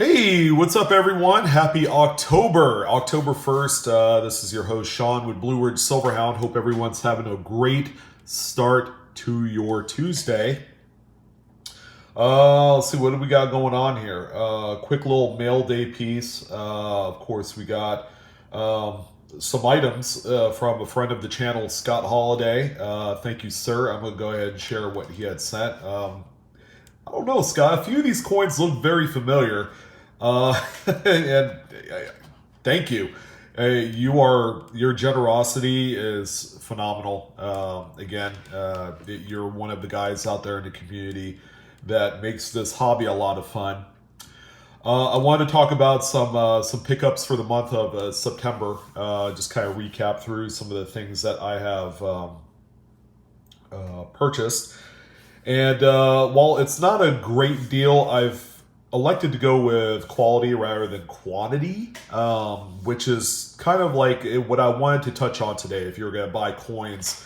Hey, what's up, everyone? Happy October 1st. This is your host, Sean, with Blue Ridge Silverhound. Hope everyone's having a great start to your Tuesday. Let's see, what do we got going on here? Quick little mail day piece. Of course, we got some items from a friend of the channel, Scott Holiday. Thank you, sir. I'm going to go ahead and share what he had sent. I don't know, Scott. A few of these coins look very familiar. And thank you. Your generosity is phenomenal. Again, you're one of the guys out there in the community that makes this hobby a lot of fun. I want to talk about some pickups for the month of September. Just kind of recap through some of the things that I have purchased. And while it's not a great deal, I've elected to go with quality rather than quantity, which is kind of like what I wanted to touch on today. If you're going to buy coins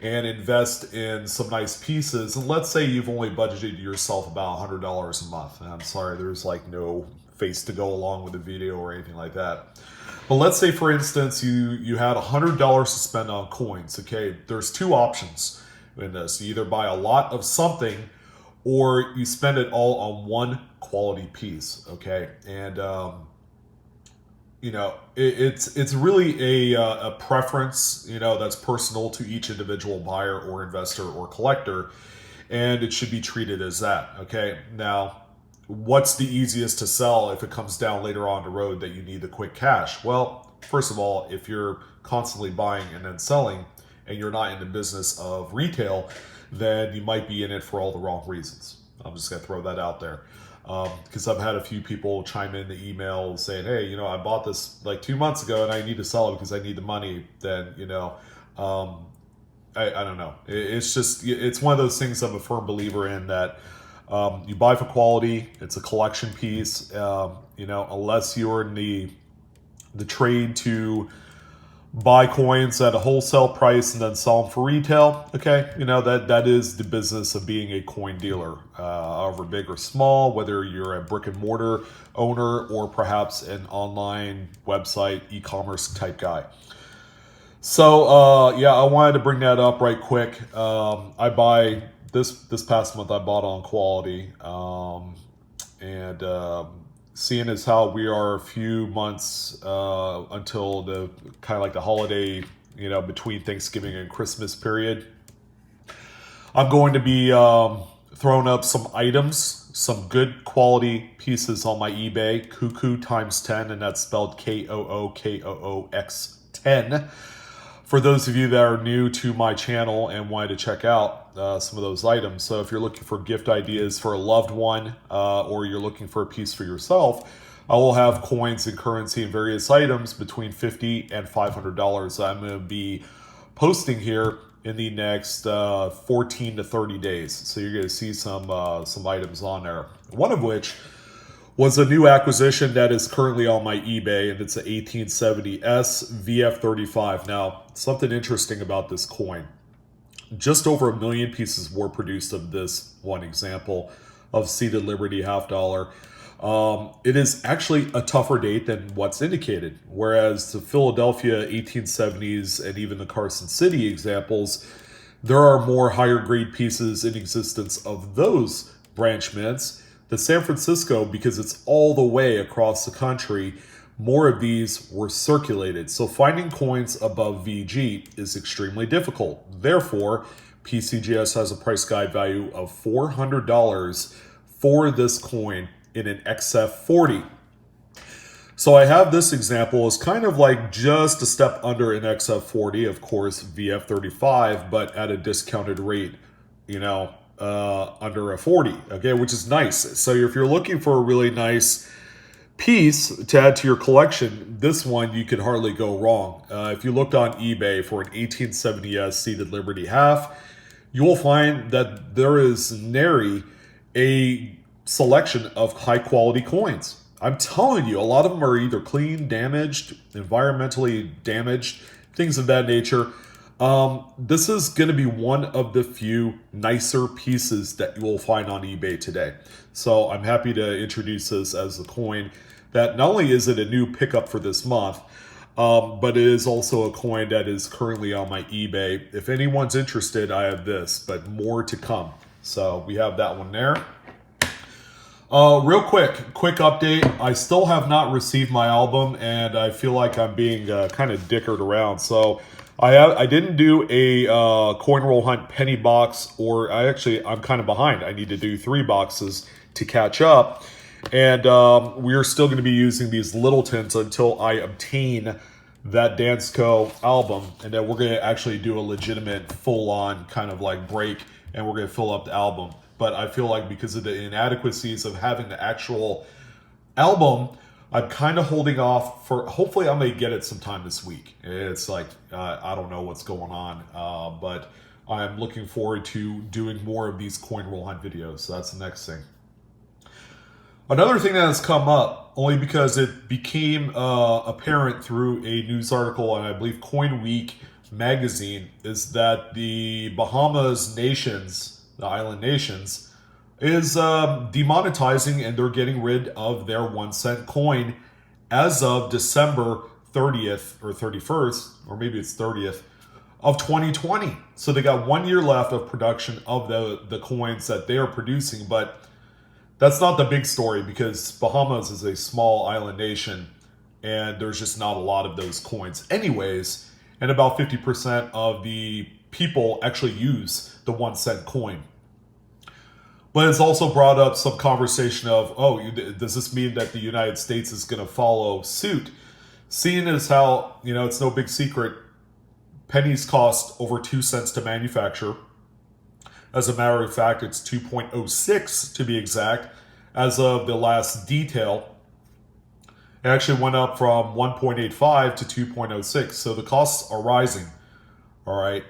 and invest in some nice pieces, and let's say you've only budgeted yourself about $100 a month. And I'm sorry, there's like no face to go along with the video or anything like that. But let's say, for instance, you had $100 to spend on coins. Okay, there's two options in this. You either buy a lot of something or you spend it all on one quality piece. Okay, and it's really a preference, that's personal to each individual buyer or investor or collector, and it should be treated as that. Okay, now what's the easiest to sell if it comes down later on the road that you need the quick cash? Well, first of all, if you're constantly buying and then selling and you're not in the business of retail, then you might be in it for all the wrong reasons. I'm just going to throw that out there. Because I've had a few people chime in the email saying, hey, I bought this like 2 months ago and I need to sell it because I need the money. Then, I don't know. It's one of those things I'm a firm believer in, that you buy for quality. It's a collection piece. Unless you're in the trade to buy coins at a wholesale price and then sell them for retail. Okay, that is the business of being a coin dealer, however big or small, whether you're a brick and mortar owner or perhaps an online website e-commerce type guy. So I wanted to bring that up right quick. I buy this past month I bought on quality, and seeing as how we are a few months until the kind of like the holiday, between Thanksgiving and Christmas period, I'm going to be throwing up some items, some good quality pieces on my eBay, Cuckoo times 10, and that's spelled KOOKOOX10. For those of you that are new to my channel and wanted to check out some of those items. So if you're looking for gift ideas for a loved one, or you're looking for a piece for yourself, I will have coins and currency and various items between $50 and $500 I'm going to be posting here in the next 14 to 30 days. So you're going to see some items on there. One of which was a new acquisition that is currently on my eBay, and it's an 1870S VF35. Now, something interesting about this coin. Just over 1 million pieces were produced of this one example of seated Liberty half dollar. It is actually a tougher date than what's indicated, whereas the Philadelphia 1870s and even the Carson City examples, there are more higher grade pieces in existence of those branch mints. The San Francisco, because it's all the way across the country, more of these were circulated. So finding coins above VG is extremely difficult. Therefore, PCGS has a price guide value of $400 for this coin in an XF40. So I have this example as kind of like just a step under an XF40, of course, VF35, but at a discounted rate, under a 40, okay, which is nice. So if you're looking for a really nice piece to add to your collection, this one you could hardly go wrong. If you looked on eBay for an 1870S seated Liberty half, you will find that there is nary a selection of high quality coins. I'm telling you, a lot of them are either clean, damaged, environmentally damaged, things of that nature. This is going to be one of the few nicer pieces that you will find on eBay today. So I'm happy to introduce this as a coin that not only is it a new pickup for this month, but it is also a coin that is currently on my eBay. If anyone's interested, I have this, but more to come. So we have that one there. Real quick update. I still have not received my album, and I feel like I'm being kind of dickered around. So I didn't do a coin roll hunt penny box, or I'm kind of behind. I need to do 3 boxes to catch up. And we're still going to be using these Littletons until I obtain that Dansko album. And then we're going to actually do a legitimate full-on kind of like break, and we're going to fill up the album. But I feel like because of the inadequacies of having the actual album, I'm kind of holding off for, hopefully I may get it sometime this week. It's like, I don't know what's going on, but I'm looking forward to doing more of these coin roll hunt videos. So that's the next thing. Another thing that has come up, only because it became apparent through a news article on, I believe, Coin Week magazine, is that the Bahamas nations, the island nations, is demonetizing, and they're getting rid of their 1 cent coin as of December 30th or 31st, or maybe it's 30th, of 2020. So they got 1 year left of production of the coins that they are producing, but that's not the big story because Bahamas is a small island nation and there's just not a lot of those coins anyways. And about 50% of the people actually use the 1 cent coin. But it's also brought up some conversation of, does this mean that the United States is going to follow suit? Seeing as how, it's no big secret, pennies cost over 2 cents to manufacture. As a matter of fact, it's 2.06 to be exact. As of the last detail, it actually went up from 1.85 to 2.06. So the costs are rising. All right.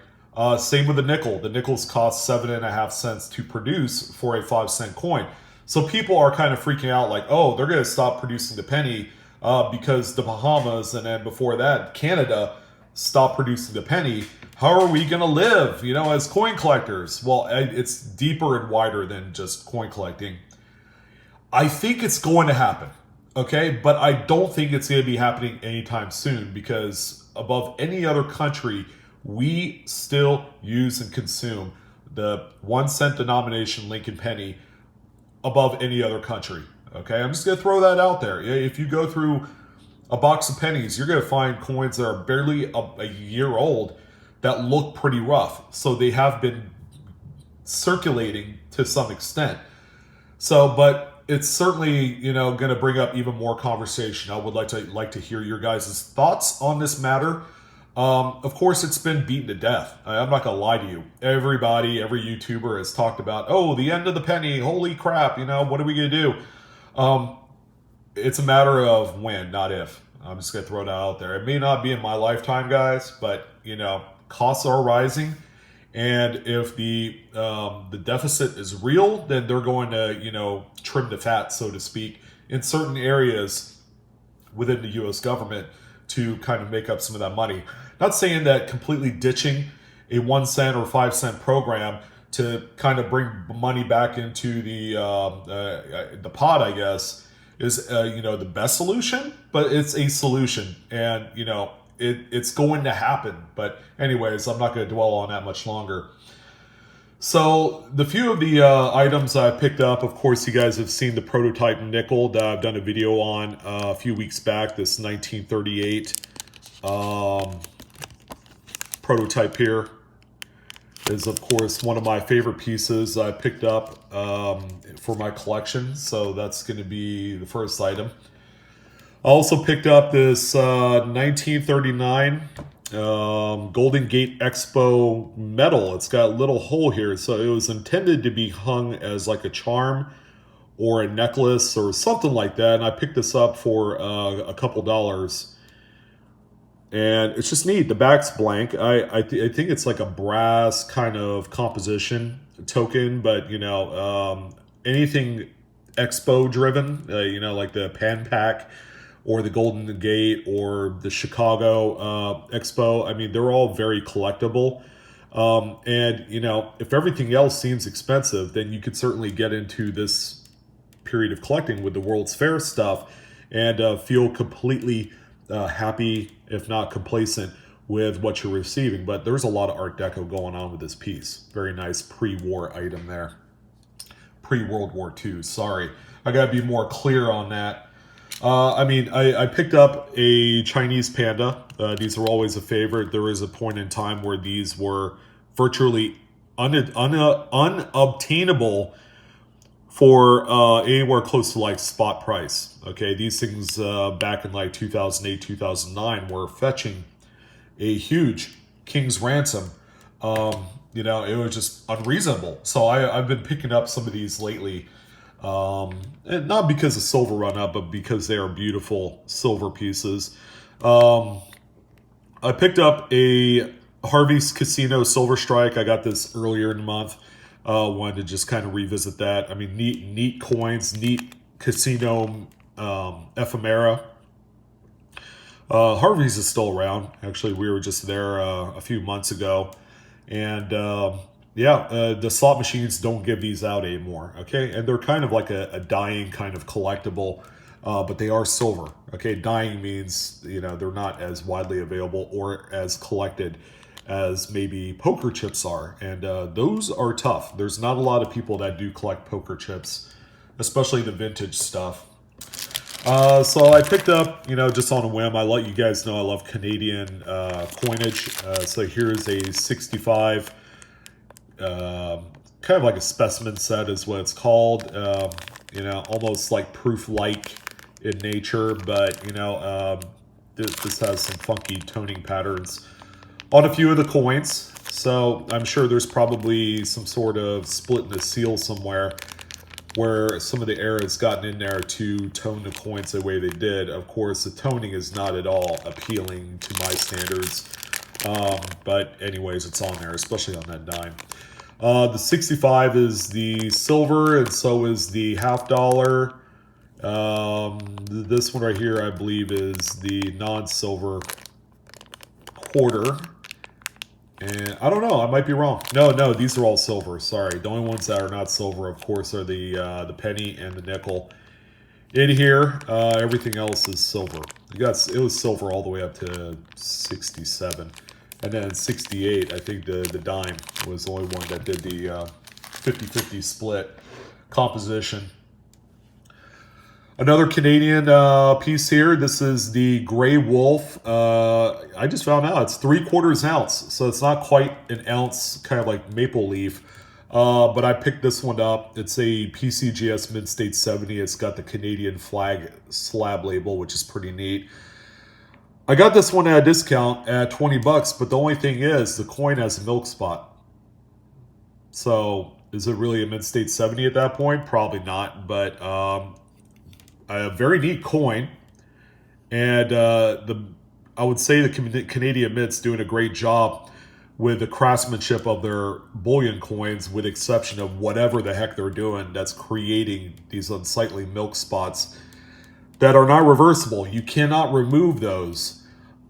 Same with the nickel. The nickels cost 7.5 cents to produce for a 5 cent coin. So people are kind of freaking out like, they're going to stop producing the penny because the Bahamas, and then before that, Canada, stopped producing the penny. How are we going to live, as coin collectors? Well, it's deeper and wider than just coin collecting. I think it's going to happen, okay? But I don't think it's going to be happening anytime soon because above any other country, we still use and consume the 1 cent denomination Lincoln penny above any other country, okay? I'm just going to throw that out there. If you go through a box of pennies, you're going to find coins that are barely a year old that look pretty rough. So they have been circulating to some extent. So, but it's certainly, going to bring up even more conversation. I would like to hear your guys' thoughts on this matter. Of course, it's been beaten to death. I'm not going to lie to you. Every YouTuber has talked about, the end of the penny. Holy crap, what are we going to do? It's a matter of when, not if. I'm just going to throw that out there. It may not be in my lifetime, guys, but, costs are rising. And if the deficit is real, then they're going to, trim the fat, so to speak, in certain areas within the U.S. government to kind of make up some of that money. Not saying that completely ditching a 1 cent or 5 cent program to kind of bring money back into the pot, I guess, is the best solution, but it's a solution, and it's going to happen. But anyways, I'm not going to dwell on that much longer. So the few of the items I picked up, of course, you guys have seen the prototype nickel that I've done a video on a few weeks back. This 1938 prototype here is, of course, one of my favorite pieces I picked up for my collection. So that's going to be the first item. I also picked up this 1939 Golden Gate Expo medal. It's got a little hole here. So it was intended to be hung as like a charm or a necklace or something like that. And I picked this up for a couple dollars. And it's just neat. The back's blank. I think it's like a brass kind of composition token, but anything expo driven, like the pan pack or the Golden Gate or the Chicago Expo. I mean, they're all very collectible. And, you know, if everything else seems expensive, then you could certainly get into this period of collecting with the World's Fair stuff and feel completely happy, if not complacent, with what you're receiving. But there's a lot of Art Deco going on with this piece. Very nice pre-war item there. Pre-World War II, sorry. I gotta be more clear on that. I mean, I picked up a Chinese panda. These are always a favorite. There was a point in time where these were virtually unobtainable for anywhere close to like spot price. Okay, these things back in like 2008, 2009 were fetching a huge king's ransom. You know, it was just unreasonable. So I've been picking up some of these lately. And not because of silver run up, but because they are beautiful silver pieces. I picked up a Harvey's Casino Silver Strike. I got this earlier in the month. Wanted to just kind of revisit that. I mean, neat coins, neat casino ephemera. Harvey's is still around. Actually, we were just there a few months ago. And the slot machines don't give these out anymore, okay? And they're kind of like a dying kind of collectible, but they are silver, okay? Dying means, you know, they're not as widely available or as collected as maybe poker chips are. And those are tough. There's not a lot of people that do collect poker chips, especially the vintage stuff. So I picked up, you know, just on a whim. I let you guys know I love Canadian coinage. So here's a 65, kind of like a specimen set is what it's called. You know, almost like proof-like in nature, but, you know, this has some funky toning patterns on a few of the coins. So I'm sure there's probably some sort of split in the seal somewhere where some of the air has gotten in there to tone the coins the way they did. Of course, the toning is not at all appealing to my standards. But anyways, it's on there, especially on that dime. The 65 is the silver, and so is the $50. This one right here, I believe, is the non-silver quarter. And I don't know, I might be wrong. No, these are all silver, sorry. The only ones that are not silver, of course, are the penny and the nickel. In here, everything else is silver. It was silver all the way up to 67. And then 68, I think the dime was the only one that did the 50-50 split composition. Another Canadian piece here. This is the Grey Wolf. I just found out it's 3/4 ounce, so it's not quite an ounce, kind of like maple leaf. But I picked this one up. It's a PCGS Mid-State 70. It's got the Canadian flag slab label, which is pretty neat. I got this one at a discount at $20, but the only thing is the coin has a milk spot. So is it really a Mid-State 70 at that point? Probably not, but a very neat coin. And I would say the Canadian Mint's doing a great job with the craftsmanship of their bullion coins, with exception of whatever the heck they're doing that's creating these unsightly milk spots that are not reversible. You cannot remove those.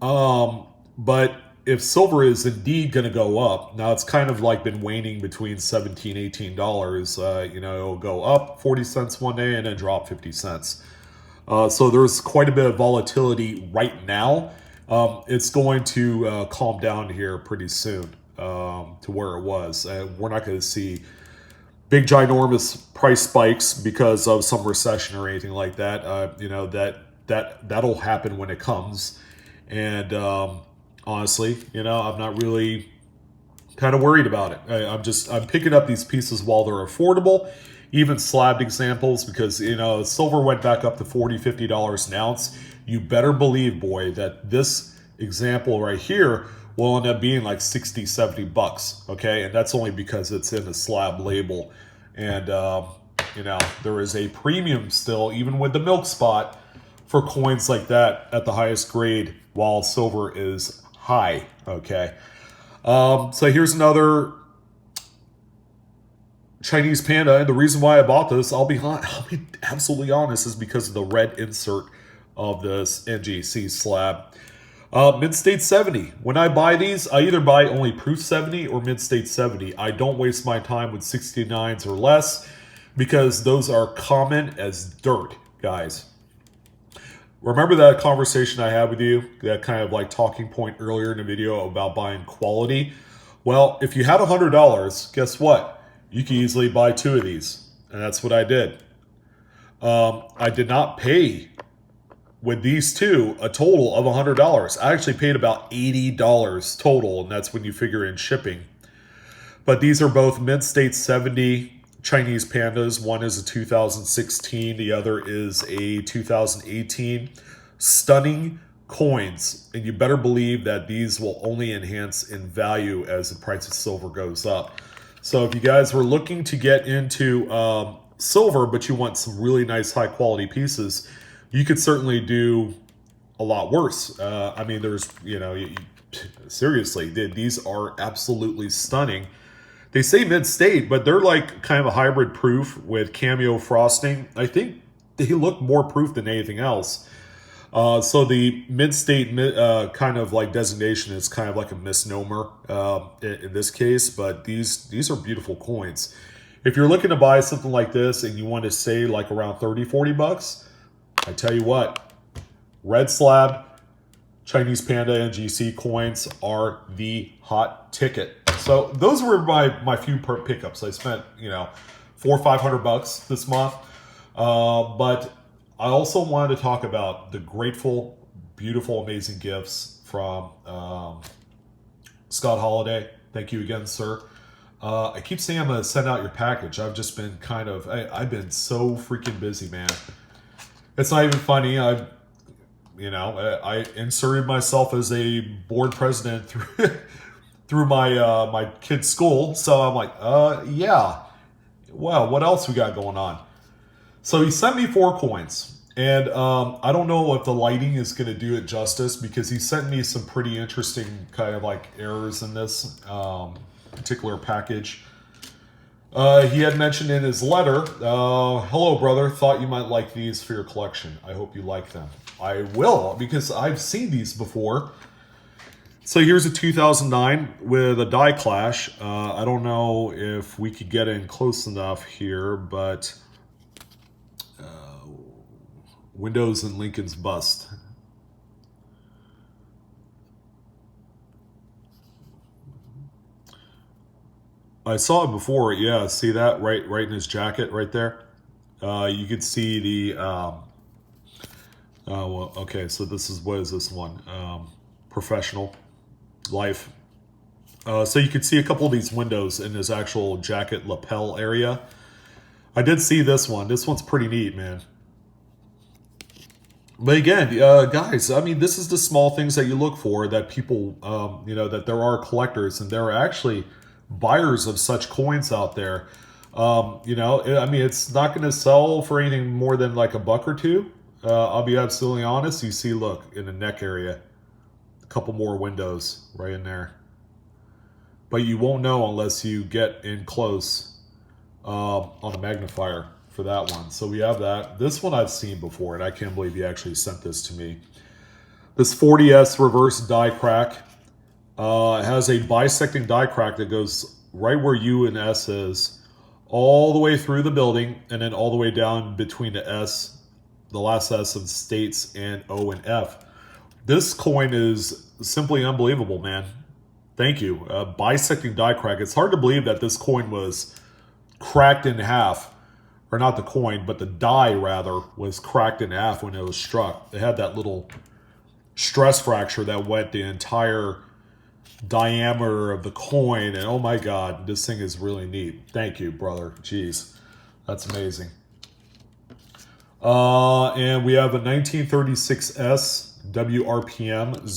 But if silver is indeed going to go up, now it's kind of like been waning between $17, $18. You know, it'll go up 40 cents one day and then drop 50 cents. So there's quite a bit of volatility right now. It's going to calm down here pretty soon to where it was. We're not going to see big, ginormous price spikes because of some recession or anything like that. You know, that'll happen when it comes. And honestly, you know, I'm not really kind of worried about it. I'm picking up these pieces while they're affordable, even slabbed examples, because, you know, silver went back up to $40, $50 an ounce. You better believe, boy, that this example right here will end up being like 60, 70 bucks, okay? And that's only because it's in a slab label. And, you know, there is a premium still, even with the milk spot, for coins like that at the highest grade, while silver is high, okay? So here's another Chinese panda, and the reason why I bought this, I'll be absolutely honest, is because of the red insert of this NGC slab. Mid-state 70. When I buy these, I either buy only proof 70 or mid-state 70. I don't waste my time with 69s or less because those are common as dirt, guys. Remember that conversation I had with you, that kind of like talking point earlier in the video about buying quality? Well, if you had $100, guess what? You can easily buy 2 of these. And that's what I did. I did not pay with these 2 a total of $100. I actually paid about $80 total, and that's when you figure in shipping. But these are both mid-state 70 Chinese pandas. One is a 2016, the other is a 2018. Stunning coins, and you better believe that these will only enhance in value as the price of silver goes up. So if you guys were looking to get into silver, but you want some really nice high quality pieces, you could certainly do a lot worse. I mean, there's, seriously, these are absolutely stunning. They say mid-state, but they're like kind of a hybrid proof with cameo frosting. I think they look more proof than anything else. So the mid-state kind of like designation is kind of like a misnomer in this case, but these are beautiful coins. If you're looking to buy something like this and you want to say like around 30, 40 bucks, I tell you what, red slab Chinese Panda and GC coins are the hot ticket. So those were my few pickups. I spent, $400 or $500 this month. But I also wanted to talk about the grateful, beautiful, amazing gifts from Scott Holiday. Thank you again, sir. I keep saying I'm going to send out your package. I've just been I've been so freaking busy, man. It's not even funny. I inserted myself as a board president through my kid's school. So I'm like, yeah. Wow, what else we got going on? So he sent me 4 coins. And I don't know if the lighting is going to do it justice because he sent me some pretty interesting kind of like errors in this particular package. He had mentioned in his letter, hello brother, thought you might like these for your collection. I hope you like them. I will, because I've seen these before. So here's a 2009 with a die clash. I don't know if we could get in close enough here, but Windows and Lincoln's bust. I saw it before. Yeah, see that right in his jacket right there. You could see the. Well, okay. So what is this one? Professional life. So you could see a couple of these windows in his actual jacket lapel area. I did see this one. This one's pretty neat, man. But again, guys, I mean, this is the small things that you look for that people, that there are collectors and there are actually buyers of such coins out there. I mean, it's not going to sell for anything more than like $1 or $2. I'll be absolutely honest. You see, look, in the neck area, a couple more windows right in there. But you won't know unless you get in close on a magnifier for that one. So we have that. This one I've seen before, and I can't believe he actually sent this to me. This 40S reverse die crack has a bisecting die crack that goes right where U and S is, all the way through the building, and then all the way down between the S, the last S of states, and O and F. This coin is simply unbelievable, man. Thank you. Bisecting die crack. It's hard to believe that this coin was cracked in half. Or not the coin, but the die, rather, was cracked in half when it was struck. It had that little stress fracture that went the entire diameter of the coin. And oh my God, this thing is really neat. Thank you, brother. Jeez, that's amazing. And we have a 1936S WRPM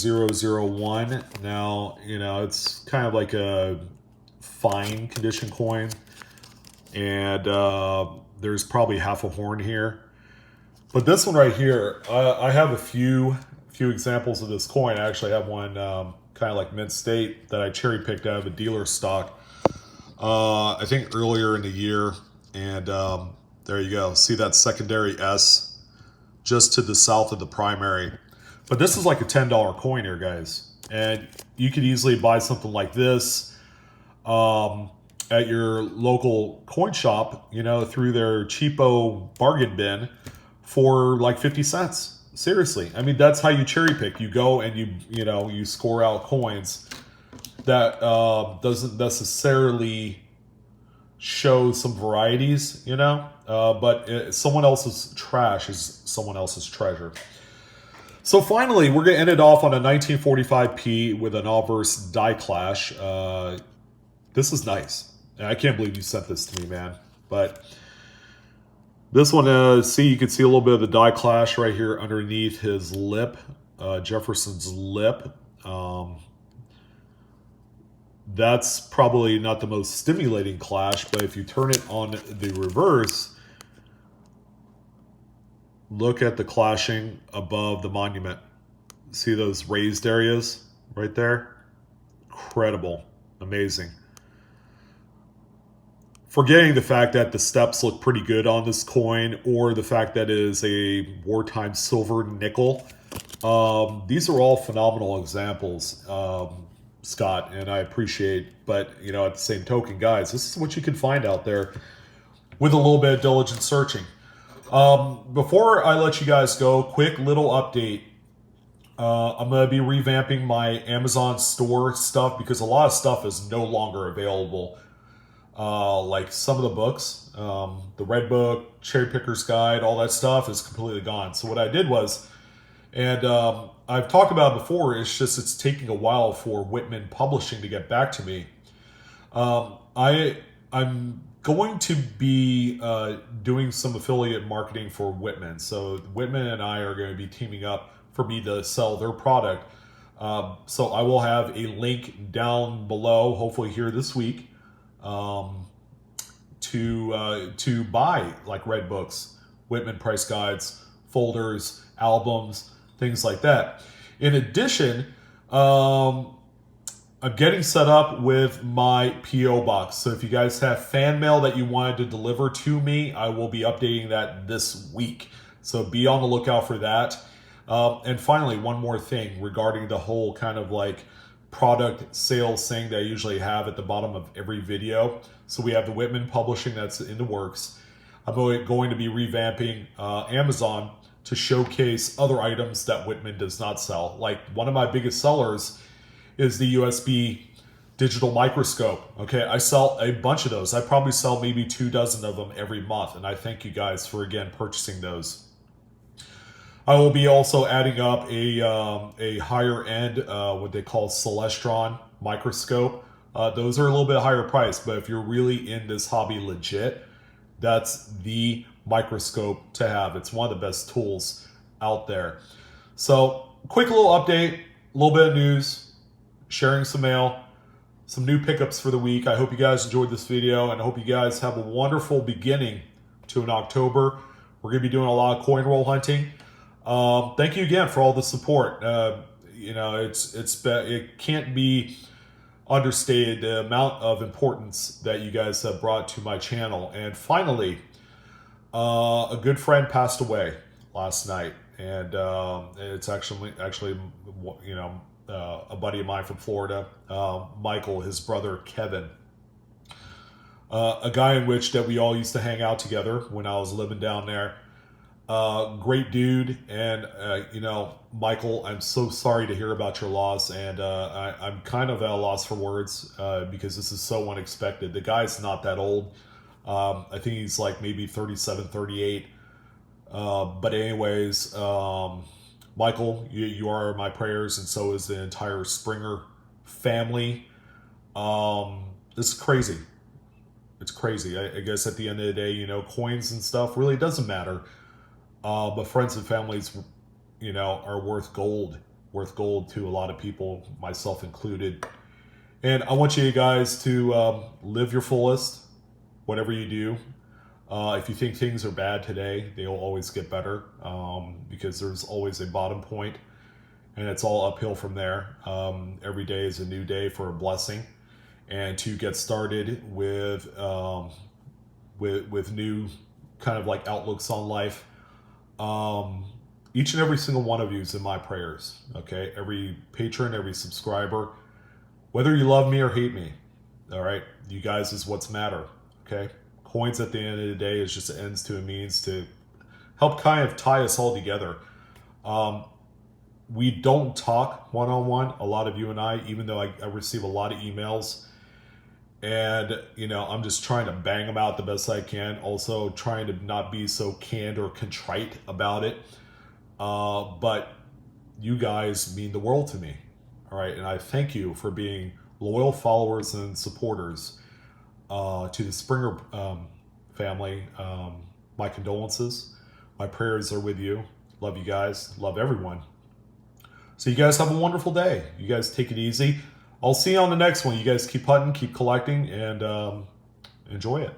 001. Now, it's kind of like a fine condition coin. And there's probably half a horn here. But this one right here, I have a few examples of this coin. I actually have one kind of like mid-state that I cherry-picked out of a dealer stock, I think earlier in the year. And there you go. See that secondary S just to the south of the primary. But this is like a $10 coin here, guys. And you could easily buy something like this at your local coin shop, you know, through their cheapo bargain bin for like 50 cents. Seriously. I mean, that's how you cherry pick. You go and you score out coins that doesn't necessarily show some varieties, you know, but someone else's trash is someone else's treasure. So finally, we're going to end it off on a 1945p with an obverse die clash. This is nice. I can't believe you sent this to me, man. But this one, you can see a little bit of the die clash right here underneath his lip, Jefferson's lip. That's probably not the most stimulating clash, but if you turn it on the reverse, look at the clashing above the monument. See those raised areas right there? Incredible. Amazing. Forgetting the fact that the steps look pretty good on this coin, or the fact that it is a wartime silver nickel. These are all phenomenal examples, Scott, and I appreciate, but you know, at the same token, guys, this is what you can find out there with a little bit of diligent searching. Before I let you guys go, quick little update. I'm going to be revamping my Amazon store stuff because a lot of stuff is no longer available. Like some of the books, the Red Book, Cherry Picker's Guide, all that stuff is completely gone. So what I did was, and I've talked about it before, it's taking a while for Whitman Publishing to get back to me. I'm going to be doing some affiliate marketing for Whitman. So Whitman and I are going to be teaming up for me to sell their product. So I will have a link down below, hopefully here this week, to buy like Red Books, Whitman price guides, folders, albums, things like that. In addition, I'm getting set up with my P.O. box. So if you guys have fan mail that you wanted to deliver to me, I will be updating that this week. So be on the lookout for that. And finally, one more thing regarding the whole kind of like product sales thing that I usually have at the bottom of every video. So we have the Whitman Publishing that's in the works. I'm going to be revamping Amazon to showcase other items that Whitman does not sell. Like one of my biggest sellers is the USB digital microscope. Okay, I sell a bunch of those. I probably sell maybe 24 of them every month, and I thank you guys for again purchasing those. I will be also adding up a higher end, what they call Celestron microscope. Those are a little bit higher price, but if you're really in this hobby legit, that's the microscope to have. It's one of the best tools out there. So quick little update, a little bit of news, sharing some mail, some new pickups for the week. I hope you guys enjoyed this video, and I hope you guys have a wonderful beginning to an October. We're going to be doing a lot of coin roll hunting. Thank you again for all the support. You know, it can't be understated the amount of importance that you guys have brought to my channel. And finally, a good friend passed away last night, and it's actually you know, a buddy of mine from Florida, Michael, his brother Kevin, a guy in which that we all used to hang out together when I was living down there. Great dude, and you know, Michael, I'm so sorry to hear about your loss, and I'm kind of at a loss for words because this is so unexpected. The guy's not that old. I think he's like maybe 37, 38. But anyways, Michael, you are my prayers, and so is the entire Springer family. This is crazy. It's crazy. I guess at the end of the day, you know, coins and stuff really doesn't matter. But friends and families, you know, are worth gold to a lot of people, myself included. And I want you guys to live your fullest, whatever you do. If you think things are bad today, they'll always get better, because there's always a bottom point, and it's all uphill from there. Every day is a new day for a blessing, and to get started with new kind of like outlooks on life. each and every single one of you is in my prayers. Okay, every patron, every subscriber, whether you love me or hate me. All right, you guys is what's matter. Okay, coins at the end of the day is just ends to a means to help kind of tie us all together. We don't talk one-on-one, a lot of you and I, even though I receive a lot of emails. And, you know, I'm just trying to bang them out the best I can. Also trying to not be so canned or contrite about it. But you guys mean the world to me. All right. And I thank you for being loyal followers and supporters to the Springer family. My condolences. My prayers are with you. Love you guys. Love everyone. So you guys have a wonderful day. You guys take it easy. I'll see you on the next one. You guys keep hunting, keep collecting, and enjoy it.